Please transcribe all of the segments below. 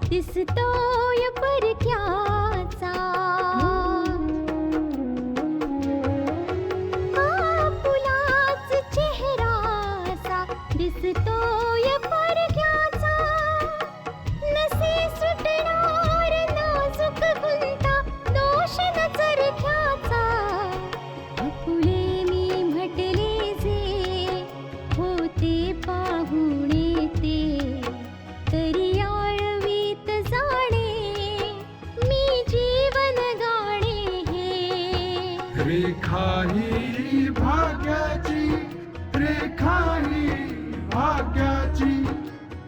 दिसतोय परक्याचा, फुलाच चेहराचा दिसतोय परक्याचा, नसे सुटणार नाजूक गुंता दोष न चरख्याचा, फुले मी म्हटले जे होते पाहुणे ते, तरी रेखा ही भाग्याची, रेखा ही भाग्याची,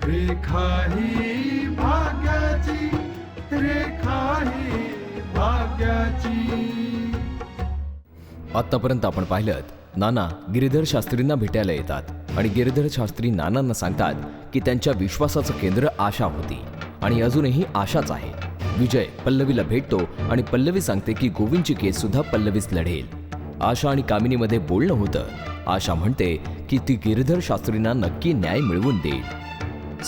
रेखा ही भाग्याची, रेखा ही भाग्याची. आतापर्यंत आपण पाहिलं, नाना गिरीधर शास्त्रींना भेटायला येतात आणि गिरीधर शास्त्री नानांना सांगतात की त्यांच्या विश्वासाचं केंद्र आशा होती आणि अजूनही आशाच आहे. विजय पल्लवीला भेटतो आणि पल्लवी सांगते की गोविंदची केस सुद्धा पल्लवीच लढेल. आशा आणि कामिनीमध्ये बोलणं होतं. आशा म्हणते की ती गिरीधर शास्त्रींना नक्की न्याय मिळवून देईल.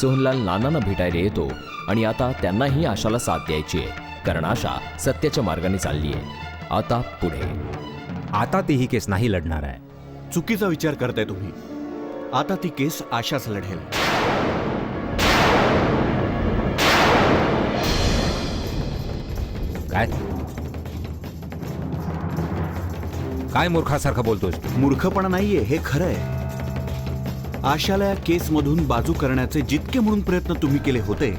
सोहनलाल नानांना भेटायला येतो आणि आता त्यांनाही आशाला साथ द्यायची आहे, कारण आशा सत्याच्या मार्गाने चालली आहे. आता पुढे आता ती ही केस नाही लढणार आहे. चुकीचा विचार करताय तुम्ही. आता ती केस आशाच लढेल. काय काय मूर्खासारखं बोलतोस? मूर्खपणा नाहीये, हे खरं आहे. आशाला या केसमधून बाजू करण्याचे जितके म्हणून प्रयत्न तुम्ही केले होते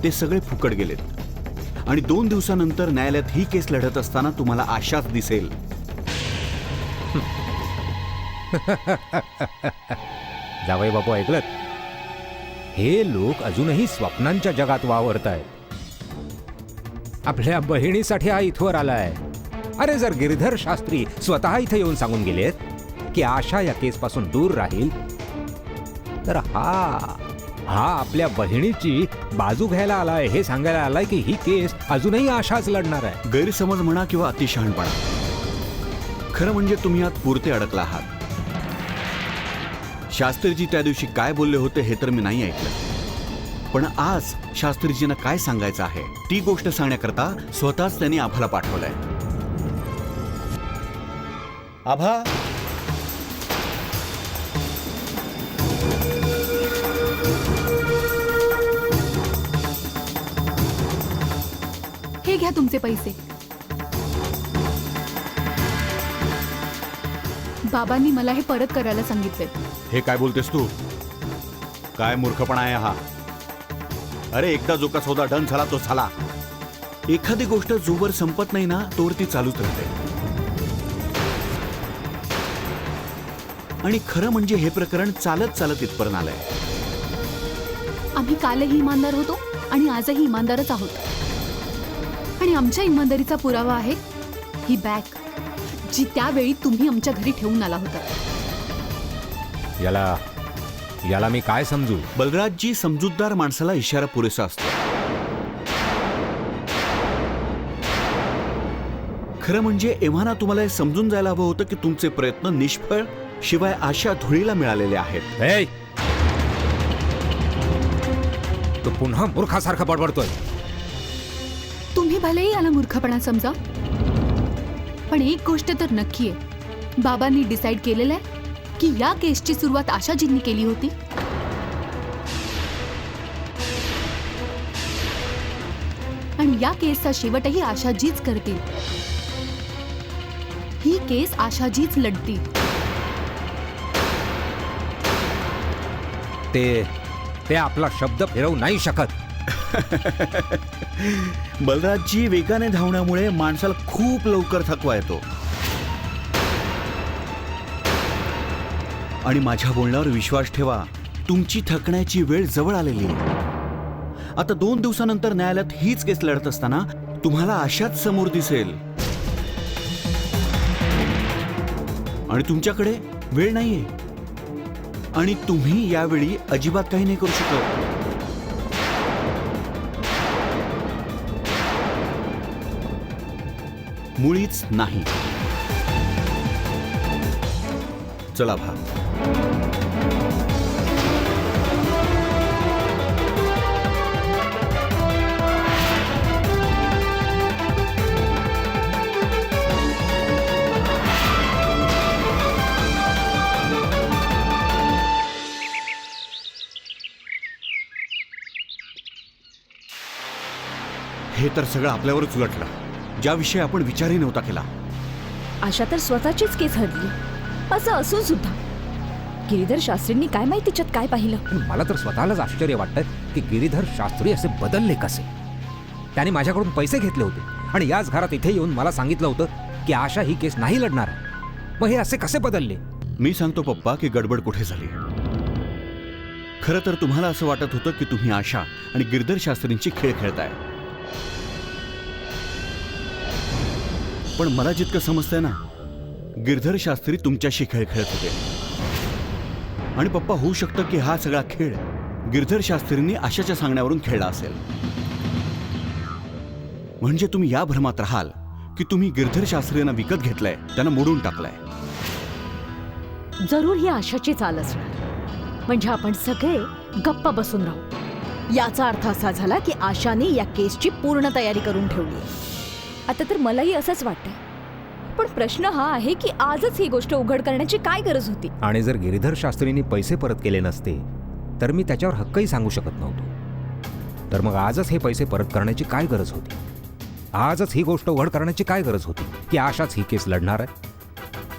ते सगळे फुकट गेलेत आणि 2 दिवसानंतर न्यायालयात ही केस लढत असताना तुम्हाला आशाच दिसेल. जावई बापू ऐकलत? हे लोक अजूनही स्वप्नांच्या जगात वावरत आहेत. आपल्या बहिणीसाठी हा इथवर आलाय. अरे जर गिरीधर शास्त्री स्वतः इथे येऊन सांगून गेलेत की आशा या केस पासून दूर राहील, तर हा आपल्या बहिणीची बाजू घ्यायला आलाय, हे सांगायला आलाय की ही केस अजूनही आशाच लढणार आहे. गैरसमज म्हणा किंवा अतिशहाणपणा, खरं म्हणजे तुम्ही आत पुरते अडकला आहात. शास्त्रीजी त्या दिवशी काय बोलले होते हे तर मी नाही ऐकलं, पण आज शास्त्रीजींना काय सांगायचं आहे ती गोष्ट सांगण्याकरता स्वतःच त्यांनी आभाला पाठवलंय. आभा, हे घ्या तुमचे पैसे. बाबांनी मला हे परत करायला सांगितले. हे काय बोलतेस तू? काय मूर्खपणा आहे हा? अरे एकदा जो का सौदा डन झाला तो झाला. एखादी गोष्ट जोवर संपत नाही ना तोवर ती चालूच राहते. आणि खरं म्हणजे हे प्रकरण चालत चालत इथपर्यंत आलंय. आम्ही कालही इमानदार होतो आणि आजही इमानदारच आहोत. आणि आमच्या इमानदारीचा पुरावा आहे ही बॅग, जी त्यावेळी तुम्ही आमच्या घरी ठेवून आला होता. याला मी काय समजू? बलराजजी, समजूतदार माणसाला इशारा पुरेसा असतो. खरं म्हणजे एव्हाना तुम्हाला हे समजून जायला हवं होतं की तुमचे प्रयत्न निष्फळ, शिवाय आशा धुळीला मिळालेले आहेत. तू पुन्हा मूर्खासारखा बडबडतोय. तुम्ही भलेही याला मूर्खपणा समजा, पण एक गोष्ट तर नक्की आहे, बाबांनी डिसाईड केलेलं आहे की या केसची सुरुवात आशाजींनी केली होती आणि या केसचा शेवटही आशाजीच करतील. ही केस आशाजीच लढतील. ते आपला शब्द फिरवू नाही शकत. बलराजजी, वेगाने धावण्यामुळे माणसाला खूप लवकर थकवा येतो. आणि माझ्या बोलण्यावर विश्वास ठेवा, तुमची थकण्याची वेळ जवळ आलेली आहे. आता 2 दिवसानंतर न्यायालयात हीच केस लढत असताना तुम्हाला आशाच समोर दिसेल. आणि तुमच्याकडे वेळ नाहीये आणि तुम्ही यावेळी अजिबात काही नाही करू शकत. मुळीच नाही. चला भा. हे तर सगळं आपल्यावरच उलटलं, ज्याविषयी आपण विचारही नव्हता केला. आशा तर स्वतःचीच केस हरली. असं असून सुद्धा गिरीधर शास्त्रींनी काय माहिती तिच्यात काय पाहिलं. पण मला तर स्वतःलाच आश्चर्य वाटतं की गिरीधर शास्त्री असे बदलले कसे. त्याने माझ्याकडून पैसे घेतले होते आणि याच घरात इथे येऊन मला सांगितलं होतं की आशा ही केस नाही लढणार आहे. मग हे असे कसे बदलले? मी सांगतो पप्पा की गडबड कुठे झाली. खरं तर तुम्हाला असं वाटत होतं की तुम्ही आशा आणि गिरधर शास्त्रींची खेळ खेळताय. पण मला जितकं समजतंय ना, गिरधर शास्त्री तुमच्याशी खेळ खेळत होते. आणि पप्पा, होऊ शकतं की हा सगळा खेळ गिरधर शास्त्रींनी आशाच्या सांगण्यावरून खेळला असेल. म्हणजे तुम्ही या भ्रमात राहाल की तुम्ही गिरधर शास्त्रींना विकत घेतलंय, त्यांना मोडून टाकलंय. जरूर ही आशाची चाल असणार. म्हणजे आपण सगळे गप्प बसून राहू. याचा अर्थ असा झाला की आशाने या केसची पूर्ण तयारी करून ठेवली आहे. आता तर मलाही असंच वाटतंय. पण प्रश्न हा आहे की आजच ही गोष्ट उघड करण्याची काय गरज होती. आणि जर गिरीधर शास्त्रींनी पैसे परत केले नसते तर मी त्याच्यावर हक्कही सांगू शकत नव्हतो. तर मग आजच हे पैसे परत करण्याची काय गरज होती? आजच ही गोष्ट उघड करण्याची काय गरज होती की आशाच ही केस लढणार आहे?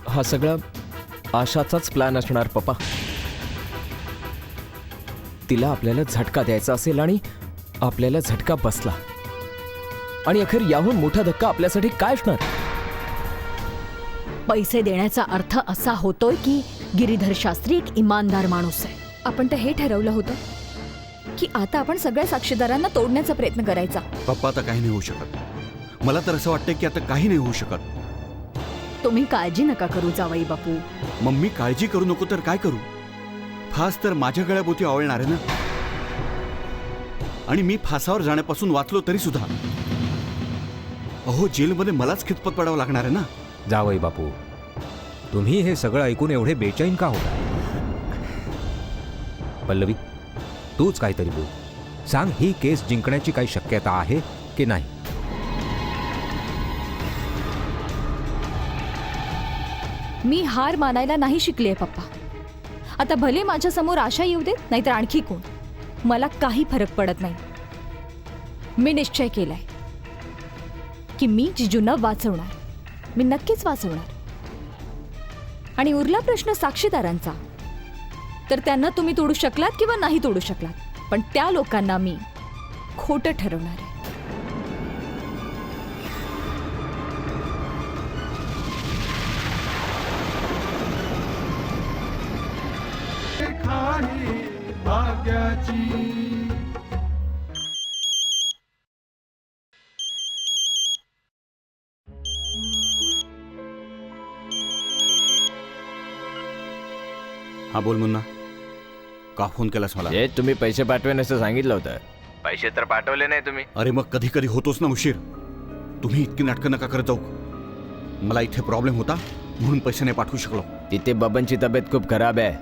हा सगळा आशाचाच प्लॅन असणार पप्पा. तिला आपल्याला झटका द्यायचा असेल आणि आपल्याला झटका बसला. आणि अखेर याहून मोठा धक्का आपल्यासाठी काय असणार? पैसे देण्याचा अर्थ असा होतोय की गिरीधर शास्त्री एक इमानदार माणूस आहे. आपण तर हे ठरवलं होतं की आता आपण सगळ्या साक्षीदारांना तोडण्याचा प्रयत्न करायचा. पप्पा, आता काही नाही होऊ शकत. मला तर असं वाटतं की आता काही नाही होऊ शकत. तुम्ही काळजी नका करू जावई बापू. मम्मी, काळजी करू नको तर काय करू? फास तर माझ्या गळ्याभोवती आवळणार आहे ना. आणि मी फासावर जाण्यापासून वाचलो तरी सुद्धा अहो, जेलमध्ये मलाच खितपत पडावं लागणार आहे ना. जावई बापू, तुम्ही हे सगळं ऐकून एवढे बेचैन का होता? पल्लवी, तूच काहीतरी बोल. सांग, ही केस जिंकण्याची काही शक्यता आहे की नाही? मी हार मानायला नाही शिकले पप्पा. आता भले माझ्या समोर आशा येऊ देत, नाहीतर आणखी कोण, मला काही फरक पडत नाही. मी निश्चय केलाय की मी जिजूंना वाचवणार. मी नक्कीच वाचवणार. आणि उरला प्रश्न साक्षीदारांचा, तर त्यांना तुम्ही तोडू शकलात किंवा नाही तोडू शकलात, पण त्या लोकांना मी खोटं ठरवणार आहे. रेखाही भाग्याची. हा बोल मुन्ना, का फोन केलास मला? हे तुम्ही पैसे पाठवेन असं सांगितलं होतं. पैसे तर पाठवले नाही तुम्ही. अरे मग कधी कधी होतोच ना उशीर. तुम्ही इतकी नाटकं नका करत जाऊ. मला इथे प्रॉब्लेम होता म्हणून पैसे नाही पाठवू शकलो. तिथे बबनची तब्येत खूप खराब आहे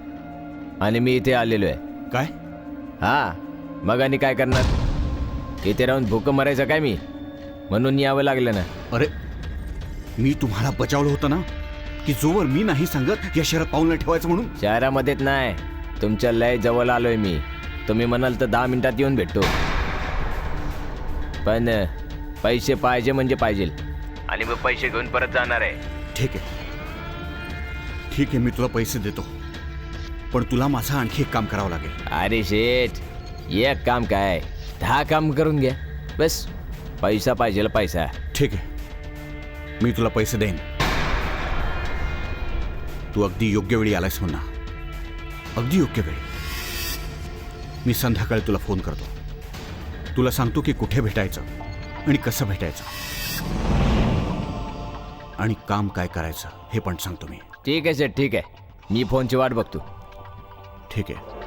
आणि मी इथे आलेलो आहे. काय? हा, मग आणि काय करणार? इथे राहून भूक मरायचं काय मी? म्हणून यावं लागलं ना. अरे, मी तुम्हाला बचावलं होतं ना की जोवर मी नाही सांगत या शहरात पाऊल नाही ठेवायचं म्हणून. शहरामध्येच नाही, तुमच्या लय जवळ आलोय मी. तुम्ही म्हणाल तर 10 मिनिटात येऊन भेटतो. पण पैसे पाहिजे म्हणजे पाहिजे, आणि मग पैसे घेऊन परत जाणार आहे. ठीक आहे, ठीक आहे, मी तुला पैसे देतो. पण तुला माझं आणखी एक काम करावं लागेल. अरे शेठ, एक काम काय 10 काम करून घ्या बस. पैसा पाहिजे पैसा. ठीक आहे, मी तुला पैसे देईन. तू अगदी योग्य वेळी आलायस म्हणा, अगदी योग्य वेळी. मी संध्याकाळी तुला फोन करतो. तुला सांगतो की कुठे भेटायचं आणि कसं भेटायचं आणि काम काय करायचं हे पण सांगतो मी. ठीक आहे सेठ, ठीक आहे. मी फोनची वाट बघतो. ठीक आहे.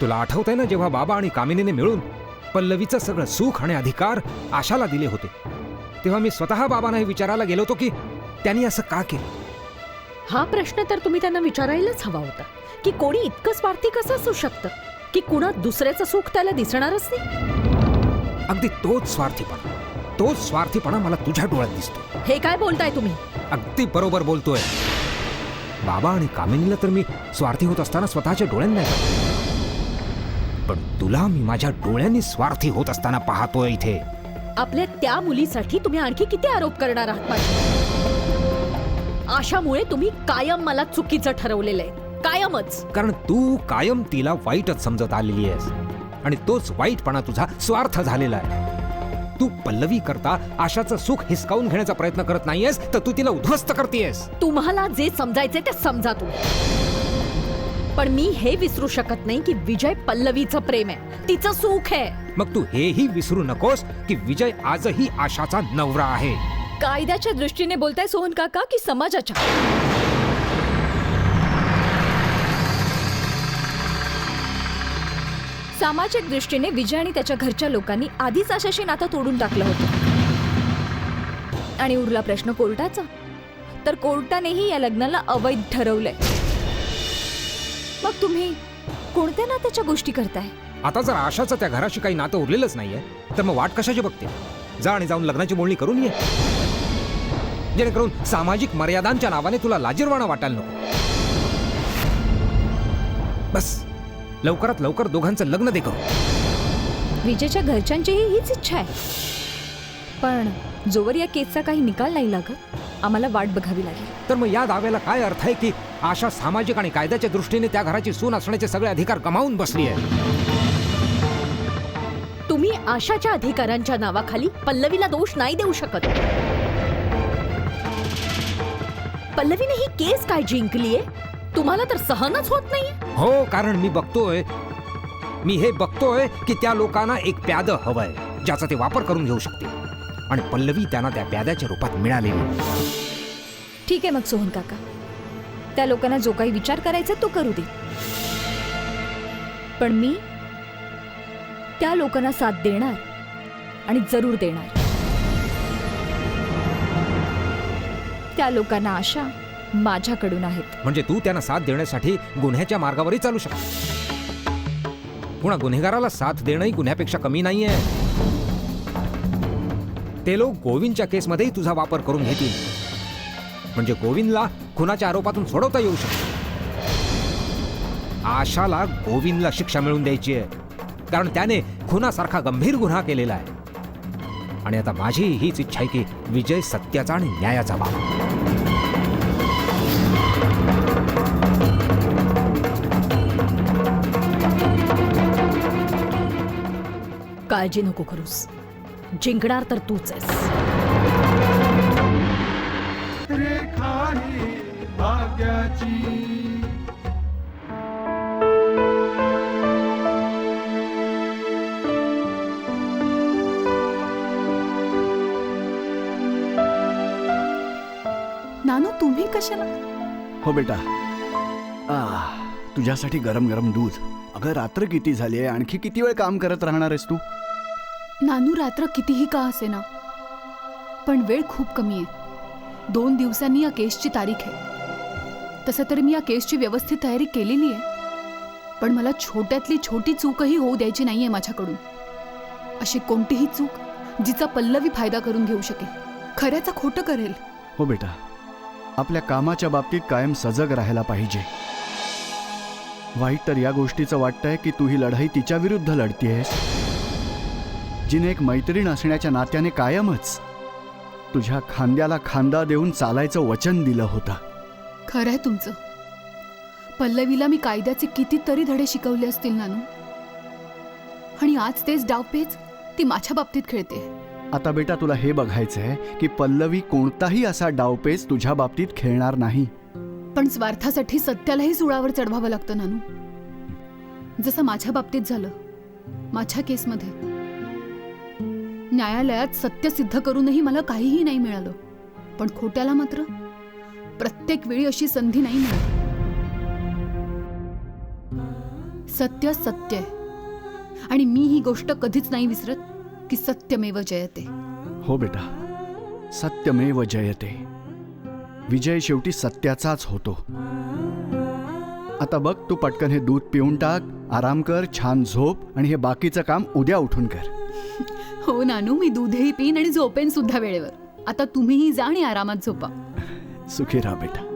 तुला आठवतंय ना जेव्हा बाबा आणि कामिनीने मिळून पल्लवीचं सगळं सुख आणि अधिकार आशाला दिले होते, तेव्हा मी स्वतः बाबांना हे विचारायला गेलो होतो की त्यांनी असं का केलं. हा प्रश्न तर तुम्ही त्यांना विचारायलाच हवा होता की कोणी इतकं स्वार्थी कसं असू शकतं की कुणा दुसऱ्याचं सुख त्याला दिसणारच नाही. अगदी तोच स्वार्थीपणा मला तुझ्या डोळ्यात दिसतो. हे काय बोलताय तुम्ही? अगदी बरोबर बोलतोय. बाबा आणि कामिनीला तर मी स्वार्थी होत असताना स्वतःच्या डोळ्यांनी नाही पाहिलं. पण तुला मी माझ्या डोळ्यांनी स्वार्थी होत असताना पाहतोय इथे. आपल्या त्या मुलीसाठी तुम्ही आणखी किती आरोप करणार आहात माझ्यावर? आशामुळे तुम्ही कायम मला चुकीचं ठरवलेलं आहे, कायमच. कारण तू कायम तिला वाईटच समजत आलेली आहेस आणि तोच वाईटपणा तुझा स्वार्थ झालेला आहे. तू पल्लवी करता आशाचं सुख हिसकावून घेण्याचा प्रयत्न करत नाहीयेस, तर तू तिला उद्ध्वस्त करतेयस. तुम्हाला जे समजायचे ते समजा तुम्ही, पण मी हे विसरू शकत नाही की विजय पल्लवीचं प्रेम आहे, तिचं सुख आहे. मग तू हेही विसरू नकोस की विजय आजही आशाचा नवरा आहे. कायद्याच्या दृष्टीने बोलताय सोहन काका की समाजाच्या? सामाजिक दृष्टीने विजय आणि त्याच्या घरच्या लोकांनी आधीच आशाशी नातं तोडून टाकलं होतं. आणि उरला प्रश्न कोर्टाचा, तर कोर्टानेही या लग्नाला अवैध ठरवलंय. मग तुम्ही कोणत्या नात्याच्या गोष्टी करताय? आता जर आशाचं त्या घराशी काही नातं उरलेलंच नाहीये, तर मग वाट कशाची बघते? जा आणि जाऊन लग्नाची बोलणी करून ये, जेणेकरून सामाजिक मर्यादांच्या नावाने तुला लाजिरवाणा वाटायला नको. बस लवकरात लवकर दोघांचं लग्न दे करू. विजयच्या घरच्यांचीही हीच इच्छा आहे, पण जोवर या केसचा काही निकाल नाही लागत आम्हाला वाट बघावी लागेल. तर मग या दाव्याला काय अर्थ आहे की आशा सामाजिक आणि कायद्याच्या दृष्टीने त्या घराची सून असण्याचे सगळे अधिकार गमावून बसली आहे? तुम्ही आशाच्या अधिकारांच्या नावाखाली पल्लवीला दोष नाही देऊ शकत. पल्लवीने ही केस काय जिंकलीये तुम्हाला तर सहनच होत नाहीये. हो, कारण मी हे बघतोय की त्या लोकांना एक प्याद हवंय ज्याचा ते वापर करून घेऊ शकते, आणि पल्लवी त्यांना त्या प्याद्याच्या रूपात मिळालेली. ठीक आहे मग सोहन काका, त्या लोकांना जो काही विचार करायचा तो करू दे, पण मी त्या लोकांना साथ देणार आणि जरूर देणार. त्या लोकांना आशा माझ्याकडून आहेत. म्हणजे तू त्यांना साथ देण्यासाठी गुन्ह्याच्या मार्गावरही चालू शकतो. पुन्हा गुन्हेगाराला साथ देणंही गुन्ह्यापेक्षा कमी नाहीये. ते लोक गोविंदच्या केसमध्येही तुझा वापर करून घेतील, म्हणजे गोविंदला खुनाच्या आरोपातून सोडवता येऊ शकतो. आशाला गोविंदला शिक्षा मिळवून द्यायची आहे, कारण त्याने खुनासारखा गंभीर गुन्हा केलेला आहे. आणि आता माझी हीच इच्छा आहे की विजय सत्याचा आणि न्यायाचा व्हावा. काळजी नको करूस, जिंकणार तर तूच आहेस. रेखा ही भाग्याची. नानू तुम्ही कशाला? हो बेटा, तुझ्यासाठी गरम गरम दूध. अगं रात्र किती झाली आहे, आणखी किती वेळ काम करत राहणार आहेस तू? नानू रात्र कितीही का असेना, पण वेळ खूप कमी आहे. 2 दिवसांनी या केसची तारीख आहे. तसं तर मी या केसची व्यवस्थित तयारी केलेली आहे, पण मला छोट्यातली छोटी चूकही होऊ द्यायची नाहीये माझ्याकडून. अशी कोणतीही चूक जिचा पल्लवी फायदा करून घेऊ शकेल, खऱ्याचं खोटं करेल. हो बेटा, आपल्या कामाच्या बाबतीत कायम सजग राहायला पाहिजे. वाईट तर या गोष्टीचं वाटतंय की तू ही लढाई तिच्या विरुद्ध लढतीयस, जिने एक मैत्रीण असण्याच्या नात्याने कायमच तुझ्या खांद्याला खांदा देऊन चालायचं वचन दिलं होतं. खरं आहे तुमचं. पल्लवीला मी कायद्याचे कितीतरी धडे शिकवले असतील नानू, आणि आज तेच डावपेच ती माझ्या बाबतीत खेळते. आता बेटा तुला हे बघायचंय की पल्लवी कोणताही असा डावपेच तुझ्या बाबतीत खेळणार नाही. पण स्वार्थासाठी सत्यालाही सुळावर चढवावं लागतं नानू. जसं माझ्या बाबतीत झालं. माझ्या केसमध्ये न्यायालयात सत्य सिद्ध करूनही मला काहीही नाही मिळालं, पण खोट्याला मात्र प्रत्येक वेळी अशी संधी नाही मिळाली. सत्य सत्य आहे, आणि मी ही गोष्ट कधीच नाही विसरत की सत्यमेव जयते. हो बेटा, सत्यमेव जयते. विजय शेवटी सत्याचाच होतो. आता बघ, तू पटकन हे दूध पिऊन टाक, आराम कर, छान झोप, आणि हे बाकीचं काम उद्या उठून कर. हो नानू, मी दूधही पिन आणि झोपेन सुद्धा वेळेवर. आता तुम्हीही जा आणि आरामात झोपा. सुखी राहा बेटा.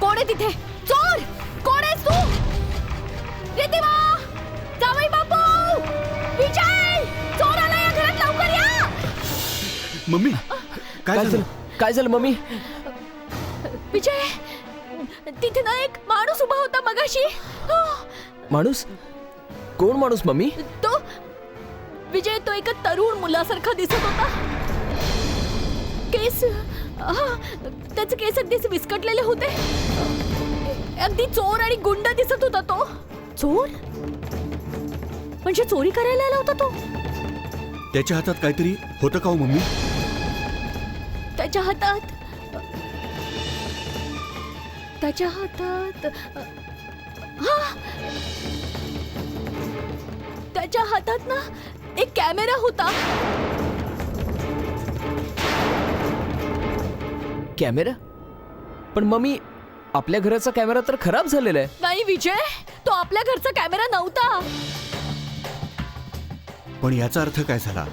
कोण आहे तिथे? चोर! कोण आहेस तू? रितिमा! जावई बापू! विजय! चोर आला या घरात, लवकर या! मम्मी काय झालं? काय झालं मम्मी? विजय, तिथे ना एक माणूस उभा होता मगाशी. माणूस? कोण माणूस मम्मी? तो विजय, तो एका तरुण मुलासारखा दिसत होता. केस, त्याचे केस अगदी विस्कटलेले होते. अगदी चोर आणि गुंड दिसत होता तो. चोर म्हणजे चोरी करायला आला होता तो. त्याच्या हातात काहीतरी होतं का हो मम्मी? त्याच्या हातात त्याच्या हातात ना एक कॅमेरा होता. कॅमेरा? पण मम्मी, आपल्या घराचा कॅमेरा तर खराब झालेला आहे. नाही विजय, तो आपल्या घरचा कॅमेरा नव्हता. पण याचा अर्थ काय झाला?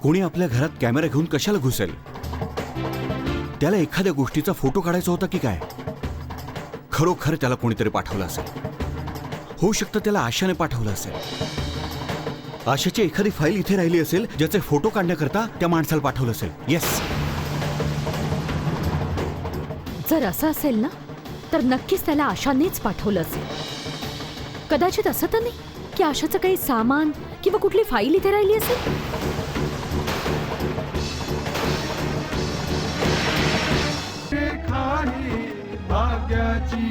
कोणी आपल्या घरात कॅमेरा घेऊन कशाला घुसेल? त्याला एखाद्या गोष्टीचा फोटो काढायचा होता की काय? खरोखर त्याला कोणीतरी पाठवलं असेल. होऊ शकतं त्याला आशाने पाठवलं असेल. आशाची एखादी फाईल इथे राहिली असेल, ज्याचे फोटो काढण्याकरता त्या माणसाला पाठवलं असेल. येस, जर असं असेल ना, तर नक्कीच त्याला आशानेच पाठवलं असेल. कदाचित असं तर नाही की आशाचं काही सामान किंवा कुठली फाईल इथे राहिली असेल. रेखाही भाग्याची.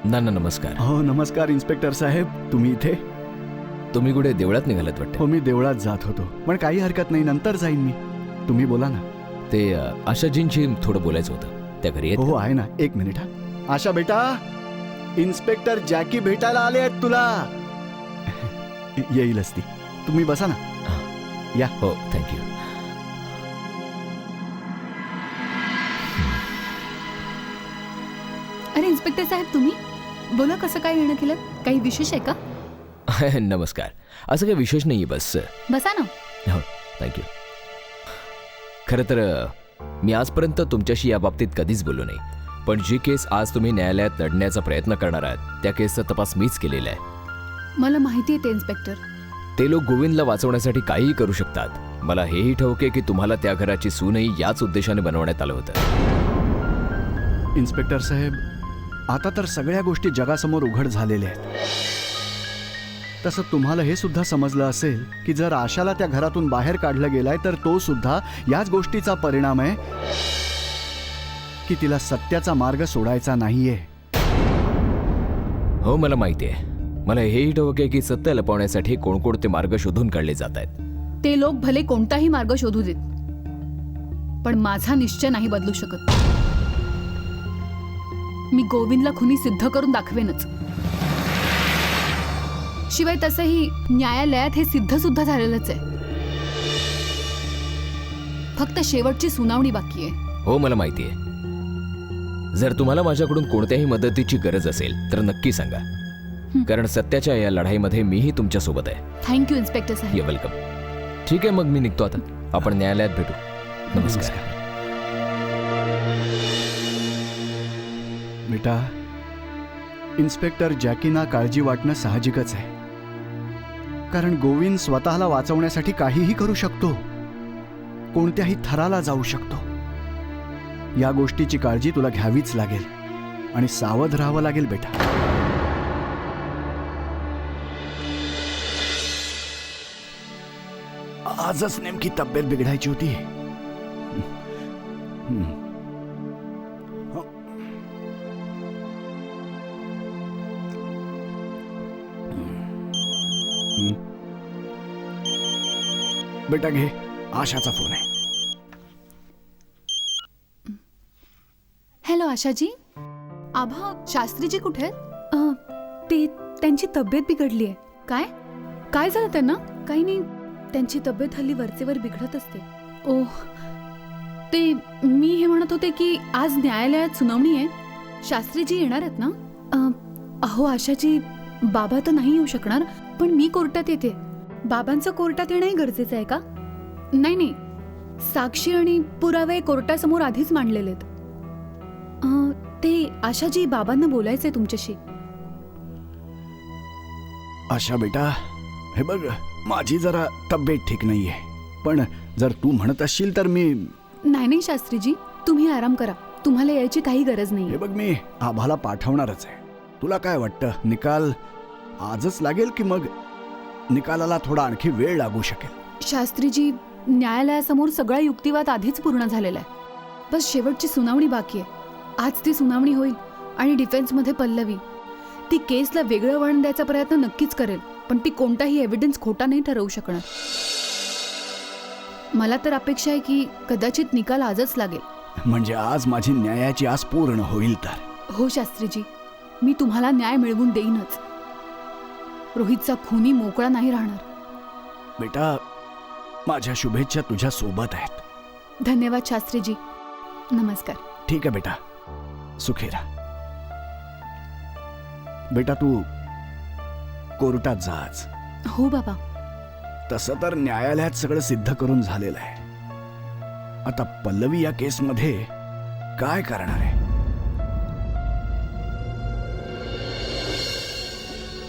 नाना नमस्कार. हो नमस्कार इन्स्पेक्टर साहेब, तुम्ही इथे? तुम्ही कुठे देवळात निघालात वाटतं? हो, मी देवळात जात होतो, पण काही हरकत नाही, नंतर जाईन मी. तुम्ही बोला ना. ते आशाजींशी थोडं बोलायचं होतं. त्या घरी आहेत हो का? आहे ना. एक मिनिट हा. आशा बेटा, इन्स्पेक्टर जॅकी भेटायला आले आहेत तुला. येईलच ती. तुम्ही बसा ना. या. हो, थँक्यू. अरे इन्स्पेक्टर साहेब, तुम्ही बोला, कसं काय येणं केलं? काही विशेष आहे का? नमस्कार. असं काही विशेष नाही, बस. बसा ना. हो, थँक्यू. खरं तर मी आजपर्यंत तुमच्याशी या बाबतीत कधीच बोललो नाही, पण जी केस आज तुम्ही न्यायालयात लढण्याचा प्रयत्न करणार आहात, त्या केसचा तपास मीच केलेला आहे. मला माहिती आहे ते इन्स्पेक्टर. ते लोक गोविंदला वाचवण्यासाठी काहीही करू शकतात. मला हेही ठाऊक आहे की तुम्हाला त्या घराची सूनही याच उद्देशाने बनवण्यात आलं होतं. इन्स्पेक्टर साहेब, आता तर सगळ्या गोष्टी जगासमोर उघड झालेल्या आहेत. तसं तुम्हाला हे सुद्धा समजलं असेल की जर आशाला त्या घरातून बाहेर काढलं गेलाय, तर तो सुद्धा याच गोष्टीचा परिणाम आहे की तिला सत्याचा मार्ग सोडायचा नाहीये. हो मला माहिती आहे. मला हेही ठाऊक आहे की सत्य लपवण्यासाठी कोणकोणते मार्ग शोधून काढले जात आहेत. ते लोक भले कोणताही मार्ग शोधू देत, पण माझा निश्चय नाही बदलू शकत. मी गोविंदला खुनी सिद्ध करून दाखवेनच. शिवाय तसंही न्यायालयात हे सिद्ध सुद्धा झालेलंच आहे. फक्त शेवटची सुनावणी बाकी आहे. हो मला माहिती आहे. जर तुम्हाला माझ्याकडून कोणत्याही मदतीची गरज असेल तर नक्की सांगा, कारण सत्याच्या या लढाईमध्ये मीही तुमच्या सोबत आहे. थँक्यू इन्स्पेक्टर साहेब. ये वेलकम. ठीक आहे, मग मी निघतो आता. आपण न्यायालयात भेटू. नमस्कार. बेटा, इन्स्पेक्टर जॅकीना काळजी वाटणं साहजिकच आहे, कारण गोविंद स्वतःला वाचवण्यासाठी काहीही करू शकतो, कोणत्याही थराला जाऊ शकतो. या गोष्टीची काळजी तुला घ्यावीच लागेल आणि सावध राहावं लागेल बेटा. आजच नेमकी तब्येत बिघडायची होती. बेटा घे, आशाचा फोन आहे. हॅलो आशाजी. आभा, शास्त्रीजी कुठे आहेत? ते त्यांची तब्येत बिघडली आहे. काय काय झालं त्यांना? काही नाही, त्यांची तब्येत हल्ली वरचेवर बिघडत असते. ओह, ते मी हे म्हणत होते की आज न्यायालयात सुनावणी आहे. शास्त्रीजी येणार आहेत ना? अहो आशाजी, बाबा तर नाही येऊ शकणार, पण मी कोर्टात येते. बाबांचं कोर्टात येणंही गरजेचं आहे का? नाही नाही, साक्षी आणि पुरावे कोर्टासमोर आधीच मांडलेले आहेत. ते आशाजी, बाबांना बोलायचंय तुमच्याशी. आशा बेटा, हे बघ, माझी जरा तब्येत ठीक नाहीये, पण जर तू म्हणत असशील तर मी. नाही नाही शास्त्रीजी, तुम्ही आराम करा. तुम्हाला यायची काही गरज नाही. हे बघ, मी आभाला पाठवणारच आहे. तुला काय वाटतं, निकाल आजच लागेल की मग निकालाला थोडा आणखी वेळ लागू शकेल? शास्त्रीजी, न्यायालयासमोर सगळा युक्तिवाद आधीच पूर्ण झालेला आहे. बस शेवटची सुनावणी बाकी आहे. आज ती सुनावणी होईल आणि डिफेन्समध्ये पल्लवी ती केसला वेगळं वळण द्यायचा प्रयत्न नक्कीच करेल, पण ती कोणताही एव्हिडन्स खोटा नाही ठरवू शकणार. मला तर अपेक्षा आहे की कदाचित निकाल आजच लागेल. म्हणजे आज माझी न्यायाची आस पूर्ण होईल तर? हो शास्त्रीजी, मी तुम्हाला न्याय मिळवून देईनच. रोहितचा खुनी मोकळा नाही राहणार. बेटा, माझ्या शुभेच्छा तुझ्या सोबत आहेत. धन्यवाद शास्त्रीजी. नमस्कार. ठीक आहे बेटा, सुखी राहा. बेटा, तू कोर्टात जा आज. हो बाबा. तसं तर न्यायालयात सगळं सिद्ध करून झालेलं आहे. आता पल्लवी या केसमध्ये काय करणार आहे?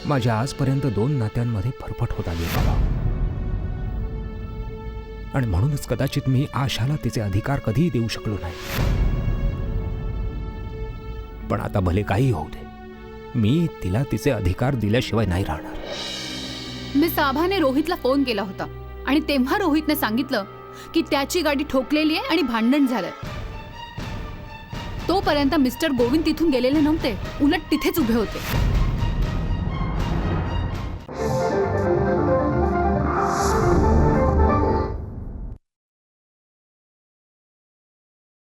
माझ्या आजपर्यंत 2 नात्यांमध्ये फरफट होत आली बाबा, आणि म्हणूनच कदाचित मी आशाला तिचे अधिकार कधीही देऊ शकलो नाही. पण आता भले काही होऊ दे, मी तिला तिचे अधिकार दिल्याशिवाय नाही राहणार. मिस आभाने रोहितला फोन केला होता आणि तेव्हा रोहितने सांगितलं की त्याची गाडी ठोकलेली आहे आणि भांडण झालंय. तोपर्यंत मिस्टर गोविंद तिथून गेलेले नव्हते, उलट तिथेच उभे होते.